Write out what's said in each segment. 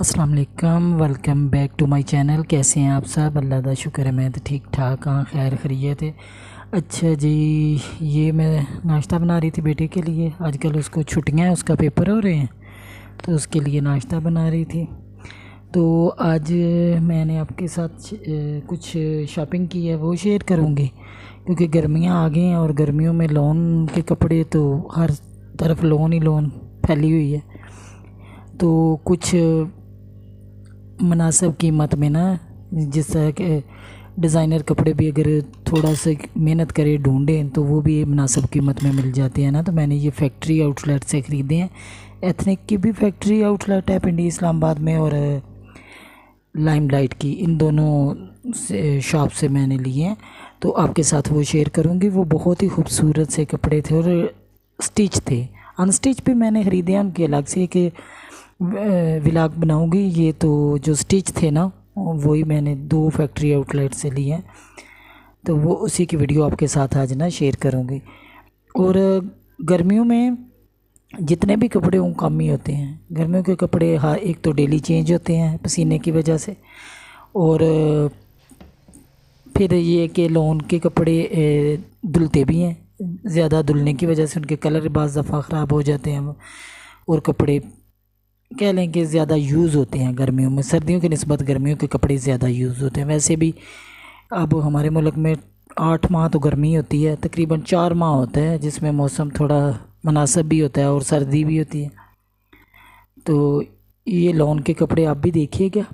अस्सलाम वालेकुम, welcome back to my channel. कैसे हैं आप सब? अल्लाह का शुक्र है, मैं तो ठीक ठाक हाँ, खैर खैरियत है। अच्छा जी, ये मैं नाश्ता बना रही थी बेटे के लिए। आजकल उसको छुट्टियां हैं, उसका पेपर हो रहे हैं, तो उसके लिए नाश्ता बना रही थी। तो आज मैंने आपके साथ कुछ शॉपिंग की है, वो शेयर करूँगी, क्योंकि गर्मियाँ आ गई हैं और गर्मियों में लॉन के कपड़े तो हर तरफ लॉन ही लॉन फैली हुई है। तो कुछ मुनासिब कीमत में ना, जिस तरह के डिज़ाइनर कपड़े भी अगर थोड़ा सा मेहनत करे ढूंढें तो वो भी मुनासिब कीमत में मिल जाते हैं ना। तो मैंने ये फैक्ट्री आउटलेट से ख़रीदे हैं। एथनिक की भी फैक्ट्री आउटलेट है पिंडी इस्लामाबाद में, और लाइमलाइट की, इन दोनों से शॉप से मैंने लिए हैं। तो आपके साथ वो शेयर करूँगी। वो बहुत ही खूबसूरत से कपड़े थे और स्टिच थे। अनस्टिच भी मैंने ख़रीदे हैं, उनके अलग से एक व्लॉग बनाऊंगी। ये तो जो स्टिच थे ना, वही मैंने 2 फैक्ट्री आउटलेट से लिए हैं, तो वो उसी की वीडियो आपके साथ आज ना शेयर करूंगी। और गर्मियों में जितने भी कपड़े हों कम ही होते हैं। गर्मियों के कपड़े हाँ, एक तो डेली चेंज होते हैं पसीने की वजह से, और फिर ये कि लॉन के कपड़े धुलते भी हैं। ज़्यादा धुलने की वजह से उनके कलर बाज़ दफ़ा ख़राब हो जाते हैं, और कपड़े कह लें कि ज़्यादा यूज़ होते हैं गर्मियों में। सर्दियों की निस्बत गर्मियों के कपड़े ज़्यादा यूज़ होते हैं। वैसे भी अब हमारे मुल्क में 8 माह तो गर्मी होती है, तकरीबन 4 माह होता है जिसमें मौसम थोड़ा मुनासिब भी होता है और सर्दी भी होती है। तो ये लॉन के कपड़े आप भी देखिएगा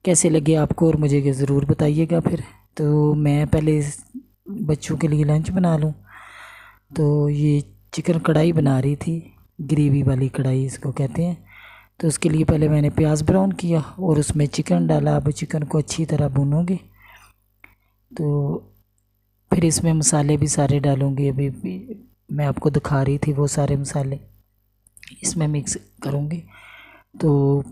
कैसे लगे आपको, और मुझे ज़रूर बताइएगा फिर। तो मैं पहले बच्चों के लिए लंच बना लूँ। तो ये चिकन कढ़ाई बना रही थी, ग्रेवी वाली कढ़ाई इसको कहते हैं। तो उसके लिए पहले मैंने प्याज ब्राउन किया और उसमें चिकन डाला। अब चिकन को अच्छी तरह भूनूंगी, तो फिर इसमें मसाले भी सारे डालूंगी। अभी भी मैं आपको दिखा रही थी वो सारे मसाले इसमें मिक्स करूंगी। तो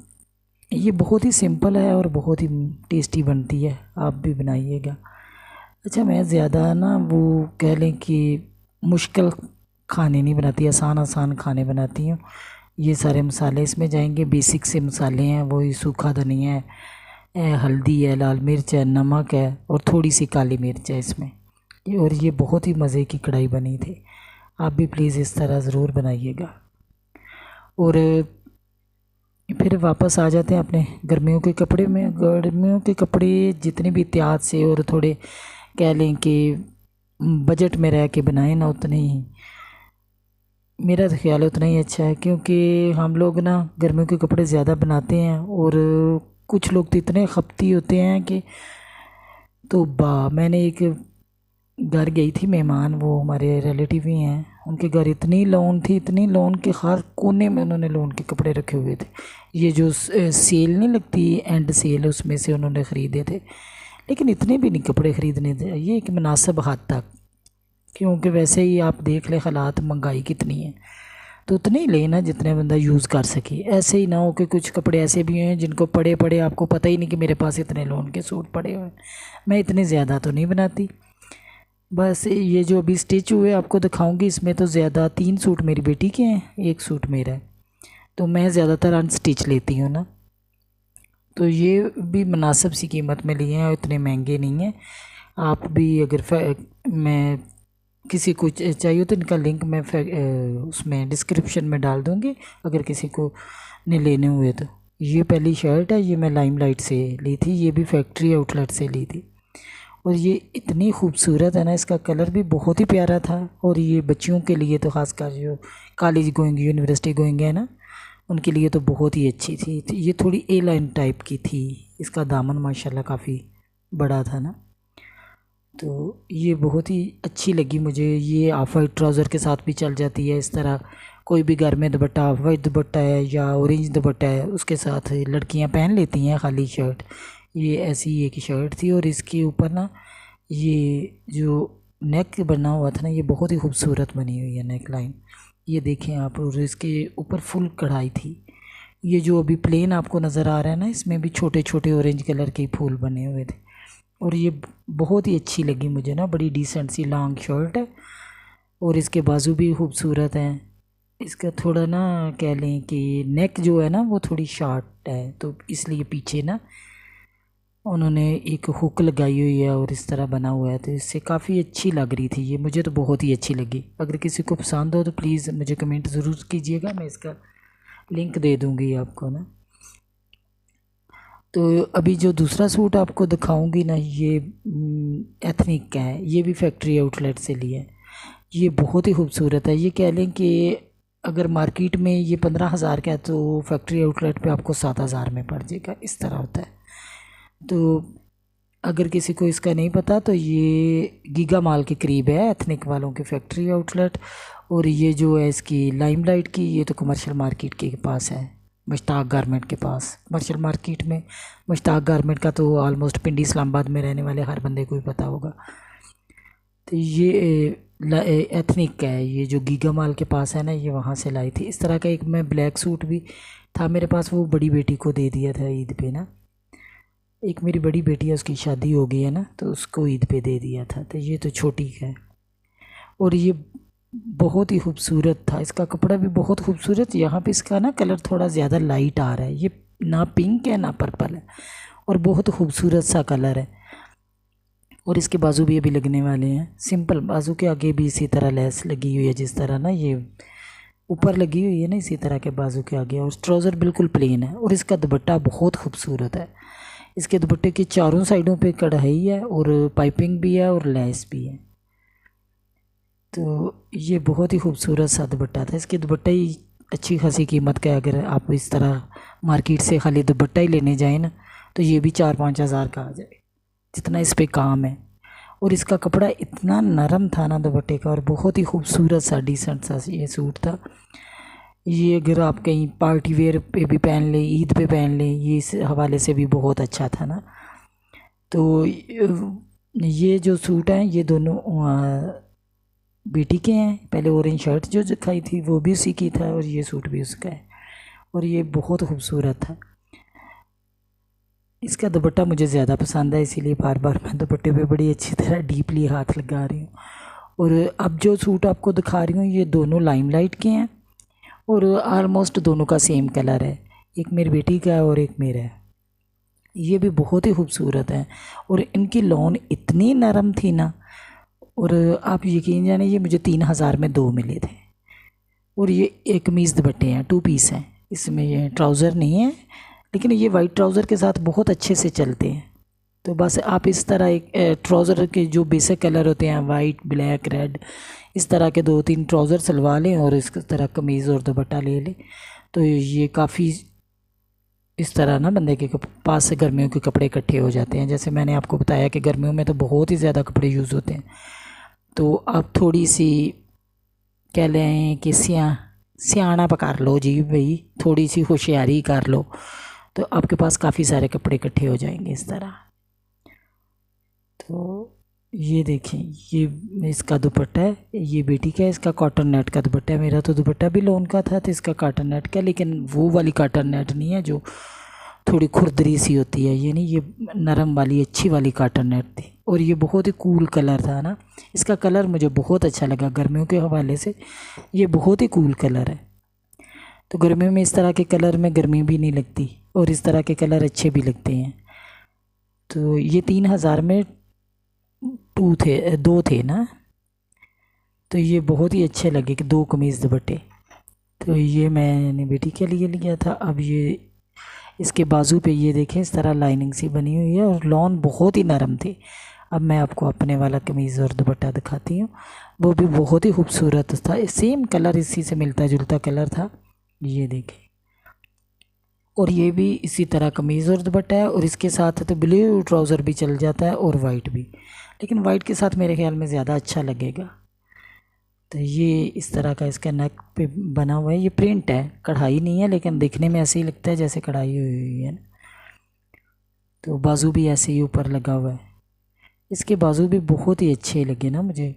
ये बहुत ही सिंपल है और बहुत ही टेस्टी बनती है, आप भी बनाइएगा। अच्छा, मैं ज़्यादा ना वो कह लें कि मुश्किल खाने नहीं बनाती, आसान आसान खाने बनाती हूँ। ये सारे मसाले इसमें जाएंगे। बेसिक से मसाले हैं, वही सूखा धनिया है, हल्दी है, लाल मिर्च है, नमक है और थोड़ी सी काली मिर्च है इसमें। और ये बहुत ही मज़े की कढ़ाई बनी थी। आप भी प्लीज़ इस तरह ज़रूर बनाइएगा। और फिर वापस आ जाते हैं अपने गर्मियों के कपड़े में। गर्मियों के कपड़े जितने भी एहतियात से और थोड़े कह लें कि बजट में रह के बनाए ना, उतने ही मेरा तो ख्याल है उतना ही अच्छा है। क्योंकि हम लोग ना गर्मियों के कपड़े ज़्यादा बनाते हैं, और कुछ लोग तो इतने खपती होते हैं कि तो मैंने एक घर गई थी मेहमान, वो हमारे रिलेटिव ही हैं। उनके घर इतनी लॉन थी, इतनी लॉन के हर कोने में उन्होंने लॉन के कपड़े रखे हुए थे। ये जो सेल नहीं लगती, एंड सेल, उसमें से उन्होंने ख़रीदे थे। लेकिन इतने भी नहीं कपड़े ख़रीदने थे, ये एक मुनासिब हद तक। क्योंकि वैसे ही आप देख ले हालात, महंगाई कितनी है, तो उतने ही लेना जितने बंदा यूज़ कर सके। ऐसे ही ना हो कि कुछ कपड़े ऐसे भी हैं जिनको पड़े पड़े आपको पता ही नहीं कि मेरे पास इतने लोन के सूट पड़े हुए हैं। मैं इतने ज़्यादा तो नहीं बनाती। बस ये जो अभी स्टिच हुए आपको दिखाऊंगी, इसमें तो ज़्यादा 3 सूट मेरी बेटी के हैं, 1 सूट मेरा है। तो मैं ज़्यादातर अनस्टिच लेती हूँ ना। तो ये भी मुनासिब सी कीमत में लिए हैं और इतने महंगे नहीं हैं। आप भी अगर मैं किसी को चाहिए तो इनका लिंक मैं उसमें डिस्क्रिप्शन में डाल दूँगी, अगर किसी को ने लेने हुए तो। ये पहली शर्ट है, ये मैं लाइमलाइट से ली थी, ये भी फैक्ट्री आउटलेट से ली थी। और ये इतनी खूबसूरत है ना, इसका कलर भी बहुत ही प्यारा था। और ये बच्चियों के लिए तो ख़ासकर जो कॉलेज गोइंग, यूनिवर्सिटी गोइंग है ना, उनके लिए तो बहुत ही अच्छी थी। तो ये थोड़ी ए लाइन टाइप की थी, इसका दामन माशाल्लाह काफ़ी बड़ा था ना। तो ये बहुत ही अच्छी लगी मुझे। ये ऑफ वाइट ट्राउज़र के साथ भी चल जाती है। इस तरह कोई भी घर में दुपट्टा, ऑफ वाइट दुपट्टा है या ऑरेंज दुपट्टा है, उसके साथ लड़कियां पहन लेती हैं खाली शर्ट। ये ऐसी एक शर्ट थी, और इसके ऊपर ना ये जो नेक बना हुआ था ना, ये बहुत ही खूबसूरत बनी हुई है नेक लाइन, ये देखें आप। और इसके ऊपर फुल कढ़ाई थी। ये जो अभी प्लेन आपको नज़र आ रहा है ना, इसमें भी छोटे छोटे ऑरेंज कलर के फूल बने हुए थे। और ये बहुत ही अच्छी लगी मुझे ना, बड़ी डिसेंट सी लॉन्ग शर्ट है, और इसके बाजू भी खूबसूरत हैं। इसका थोड़ा ना कह लें कि नेक जो है ना वो थोड़ी शॉर्ट है, तो इसलिए पीछे ना उन्होंने एक हुक लगाई हुई है और इस तरह बना हुआ है, तो इससे काफ़ी अच्छी लग रही थी ये, मुझे तो बहुत ही अच्छी लगी। अगर किसी को पसंद हो तो प्लीज़ मुझे कमेंट ज़रूर कीजिएगा, मैं इसका लिंक दे दूँगी आपको ना। तो अभी जो दूसरा सूट आपको दिखाऊंगी ना, ये एथनिक का है, ये भी फैक्ट्री आउटलेट से लिया है। ये बहुत ही खूबसूरत है। ये कह लें कि अगर मार्केट में ये 15,000 का है तो फैक्ट्री आउटलेट पे आपको 7,000 में पड़ जाएगा, इस तरह होता है। तो अगर किसी को इसका नहीं पता तो ये गीगा मॉल के करीब है एथनिक वालों की फैक्ट्री आउटलेट। और ये जो है इसकी लाइमलाइट की, ये तो कमर्शियल मार्केट के पास है, मुश्ताक गारमेंट के पास। कमर्शियल मार्केट में मुश्ताक गारमेंट का तो ऑलमोस्ट पिंडी इस्लामाबाद में रहने वाले हर बंदे को ही पता होगा। तो ये एथनिक का है, ये जो गीगा मॉल के पास है ना, ये वहाँ से लाई थी। इस तरह का एक मैं ब्लैक सूट भी था मेरे पास, वो बड़ी बेटी को दे दिया था ईद पे ना। एक मेरी बड़ी बेटी है, उसकी शादी हो गई है ना, तो उसको ईद पे दे दिया था। तो ये तो छोटी है और ये बहुत ही खूबसूरत था। इसका कपड़ा भी बहुत खूबसूरत। यहाँ पे इसका ना कलर थोड़ा ज़्यादा लाइट आ रहा है, ये ना पिंक है ना पर्पल है, और बहुत खूबसूरत सा कलर है। और इसके बाजू भी अभी लगने वाले हैं, सिंपल बाजू के आगे भी इसी तरह लेस लगी हुई है, जिस तरह ना ये ऊपर लगी हुई है ना, इसी तरह के बाजू के आगे। और ट्राउज़र बिल्कुल प्लेन है। और इसका दुपट्टा बहुत खूबसूरत है। इसके दुपट्टे की चारों साइडों पे कढ़ाई है और पाइपिंग भी है और लेस भी है। तो ये बहुत ही खूबसूरत सा दुपट्टा था। इसके दुपट्टा ही अच्छी खासी कीमत का है। अगर आप इस तरह मार्केट से खाली दुपट्टा ही लेने जाएँ ना, तो ये भी 4-5 हज़ार का आ जाए, जितना इस पे काम है। और इसका कपड़ा इतना नरम था ना दुपट्टे का, और बहुत ही खूबसूरत सा डिसेंट सा ये सूट था। ये अगर आप कहीं पार्टी वेयर पे भी पहन लें, ईद पे पहन लें, ये इस हवाले से भी बहुत अच्छा था ना। तो ये जो सूट हैं ये दोनों बेटी के हैं। पहले ऑरेंज शर्ट जो दिखाई थी वो भी उसी की था, और ये सूट भी उसका है, और ये बहुत खूबसूरत था। इसका दुपट्टा मुझे ज़्यादा पसंद है, इसीलिए बार बार मैं दुपट्टे पे बड़ी अच्छी तरह डीपली हाथ लगा रही हूँ। और अब जो सूट आपको दिखा रही हूँ ये दोनों लाइमलाइट के हैं, और आलमोस्ट दोनों का सेम कलर है। एक मेरी बेटी का है और एक मेरा है। ये भी बहुत ही खूबसूरत है, और इनकी लॉन इतनी नरम थी ना। और आप यकीन जाने, ये मुझे 3,000 में 2 मिले थे। और ये एक कमीज़ दुपट्टे हैं, 2 पीस हैं। इसमें ये ट्राउज़र नहीं है, लेकिन ये वाइट ट्राउज़र के साथ बहुत अच्छे से चलते हैं। तो बस आप इस तरह एक ट्राउज़र के जो बेसिक कलर होते हैं, वाइट, ब्लैक, रेड, इस तरह के 2-3 ट्राउज़र सिलवा लें और इस तरह कमीज़ और दुपट्टा ले लें, तो ये काफ़ी इस तरह ना बंदे के पास से गर्मियों के कपड़े इकट्ठे हो जाते हैं। जैसे मैंने आपको बताया कि गर्मियों में तो बहुत ही ज़्यादा कपड़े यूज़ होते हैं। तो आप थोड़ी सी कह लें कि सियाना पकार लो जी भाई, थोड़ी सी होशियारी कर लो, तो आपके पास काफ़ी सारे कपड़े इकट्ठे हो जाएंगे इस तरह। तो ये देखें, ये इसका दुपट्टा है, ये बेटी का है, इसका कॉटन नेट का दुपट्टा है। मेरा तो दुपट्टा भी लोन का था, तो इसका कॉटन नेट का, लेकिन वो वाली कॉटन नेट नहीं है जो थोड़ी खुरदरी सी होती है, ये नहीं, ये नरम वाली अच्छी वाली कॉटन नेट थी। और ये बहुत ही कूल कलर था ना, इसका कलर मुझे बहुत अच्छा लगा गर्मियों के हवाले से, ये बहुत ही कूल कलर है। तो गर्मियों में इस तरह के कलर में गर्मी भी नहीं लगती, और इस तरह के कलर अच्छे भी लगते हैं। तो ये 3,000 में 2 थे ना, तो ये बहुत ही अच्छे लगे कि 2 कमीज़ दुपट्टे। तो ये मैंने बेटी के लिए लिया था। अब ये इसके बाजू पे ये देखें, इस तरह लाइनिंग सी बनी हुई है, और लॉन बहुत ही नरम थे। अब मैं आपको अपने वाला कमीज़ और दुपट्टा दिखाती हूँ, वो भी बहुत ही खूबसूरत था। सेम कलर, इसी से मिलता जुलता कलर था, ये देखें। और ये भी इसी तरह कमीज़ और दुपट्टा है, और इसके साथ तो ब्लू ट्राउज़र भी चल जाता है और वाइट भी, लेकिन वाइट के साथ मेरे ख्याल में ज़्यादा अच्छा लगेगा। तो ये इस तरह का इसका नेक पे बना हुआ है, ये प्रिंट है, कढ़ाई नहीं है, लेकिन देखने में ऐसे ही लगता है जैसे कढ़ाई हुई है ना। तो बाजू भी ऐसे ही ऊपर लगा हुआ है, इसके बाजू भी बहुत ही अच्छे लगे ना मुझे।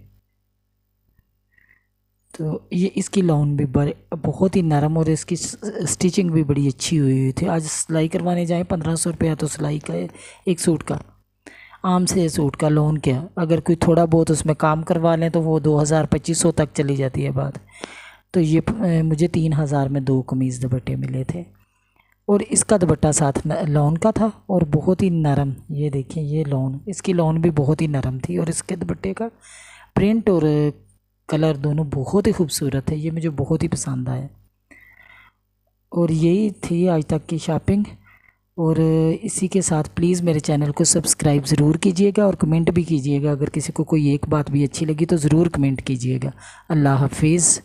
तो ये इसकी लॉन भी बहुत ही नरम, और इसकी स्टिचिंग भी बड़ी अच्छी हुई थी। आज सिलाई करवाने जाए 1,500 रुपया तो सिलाई का एक सूट का, आम से सूट का लोन क्या, अगर कोई थोड़ा बहुत उसमें काम करवा लें तो वो 2,000-2,500 तक चली जाती है बात। तो ये मुझे 3000 में 2 कमीज़ दुपट्टे मिले थे। और इसका दुपट्टा साथ लॉन का था और बहुत ही नरम, ये देखिए ये लॉन, इसकी लॉन भी बहुत ही नरम थी और इसके दुपट्टे का प्रिंट और कलर दोनों बहुत ही खूबसूरत है। ये मुझे बहुत ही पसंद आया। और यही थी आज तक की शॉपिंग। और इसी के साथ प्लीज़ मेरे चैनल को सब्सक्राइब ज़रूर कीजिएगा और कमेंट भी कीजिएगा। अगर किसी को कोई एक बात भी अच्छी लगी तो ज़रूर कमेंट कीजिएगा। अल्लाह हाफिज़।